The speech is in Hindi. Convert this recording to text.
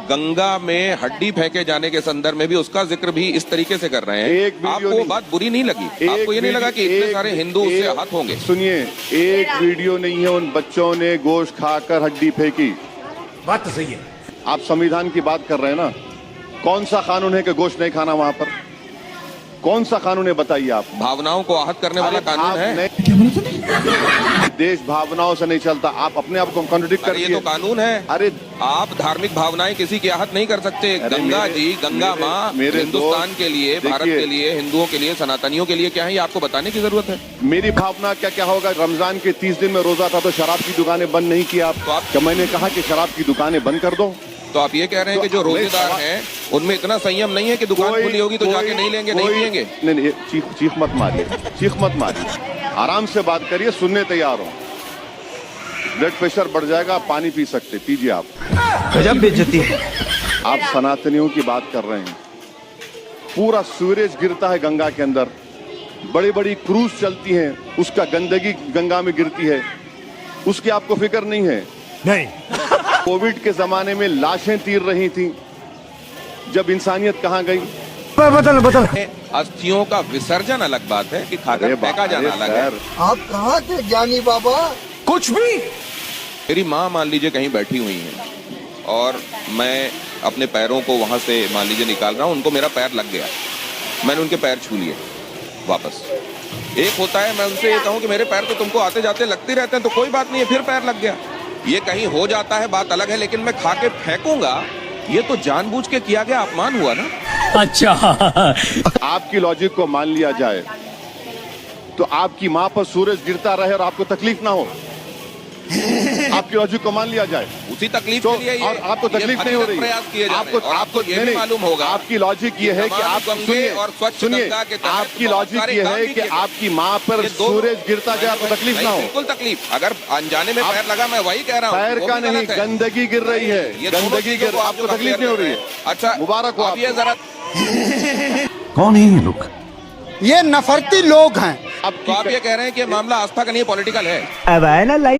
गंगा में हड्डी फेंके जाने के संदर्भ में भी उसका जिक्र भी इस तरीके से कर रहे हैं। आपको वो बात बुरी नहीं लगी? आपको ये नहीं लगा कि इतने सारे हिंदू उससे आहत होंगे? सुनिए, एक वीडियो नहीं है उन बच्चों ने गोश्त खाकर हड्डी फेंकी। बात तो सही है। आप संविधान की बात कर रहे हैं ना, कौन सा कानून है कि गोश्त नहीं खाना वहां पर? कौन सा कानून है बताइए आप? भावनाओं को आहत करने वाला कानून है। देश भावनाओं से नहीं चलता। आप अपने आप को कॉन्ट्रडिक्ट अरे ये तो कानून है। अरे आप धार्मिक भावनाएं किसी की आहत नहीं कर सकते। गंगा जी, गंगा माँ हिंदुस्तान के लिए, भारत के लिए, हिंदुओं के लिए, सनातनियों के लिए क्या है, ये आपको बताने की जरूरत है? मेरी भावना क्या क्या होगा? रमजान के 30 दिन में रोजा था तो शराब की दुकानें बंद नहीं की आप? क्या मैंने कहा कि शराब की दुकानें बंद कर दो? तो आप ये कह रहे हैं कि जो रोजेदार हैं उनमें इतना संयम नहीं है कि दुकान खुली होगी तो जाके नहीं लेंगे, नहीं पिएंगे? नहीं, चीख मत मारिए, चीख मत मारिए, आराम से बात करिए, सुनने तैयार हो। ब्लड प्रेशर बढ़ जाएगा, आप पानी पी सकते, पीजिए आप। गजब बेइज्जती है। आप सनातनियों की बात कर रहे हैं। पूरा सूरज गिरता है गंगा के अंदर, बड़ी बड़ी क्रूज चलती हैं, उसका गंदगी गंगा में गिरती है, उसकी आपको फिक्र नहीं है? नहीं। कोविड के जमाने में लाशें तीर रही थी, जब इंसानियत कहां गई? बदल। अस्थियों का विसर्जन अलग बात है कि खाकर फेंका जाना अलग है। आप कहाँ थे ज्ञानी बाबा? कुछ भी। मेरी माँ मान लीजिए कहीं बैठी हुई है और मैं अपने पैरों को वहां से मान लीजिए निकाल रहा हूँ, उनको मेरा पैर लग गया, मैंने उनके पैर छू लिए वापस। एक होता है मैं उनसे ये कहूँ कि मेरे पैर तो तुमको आते जाते लगते रहते हैं, तो कोई बात नहीं है, फिर पैर लग गया, ये कहीं हो जाता है, बात अलग है। लेकिन मैं खा के फेंकूंगा, ये तो जानबूझ के किया गया अपमान हुआ ना। अच्छा। आपकी लॉजिक को मान लिया जाए तो आपकी मां पर सूरज गिरता रहे और आपको तकलीफ ना हो। आपकी लॉजिक को मान लिया जाए, उसी तकलीफ तो के लिए ये, और आपको तकलीफ नहीं हो रही। प्रयास किए जा रहे हैं। और आपको ये भी नहीं, मालूम होगा, आपकी लॉजिक ये है कि आप गंगे और स्वच्छ सुनिए, गंगा के तहत आपकी बहुत लॉजिक सारे ये काम है भी कि किए गए। आपकी मां पर ये दोनों- सूरज गिरता जाए आपको तकलीफ ना हो। बिल्कुल तकलीफ, अगर अनजाने में पैर लगा, मैं वही कह रहा हूँ, पैर वो का भी नहीं, गलत है। गंदगी गिर रही है, ये दोनों गंदगी चीजों गिर, को आप आपको जो तकलीफ नहीं हो रही है। अच्छा, मुबारक हो आप ये जरा, कौन है ये लोग? ये नफरती लोग हैं। तो आप ये कह रहे हैं कि मामला आस्था का नहीं, पॉलिटिकल है। अब आया ना लाइफ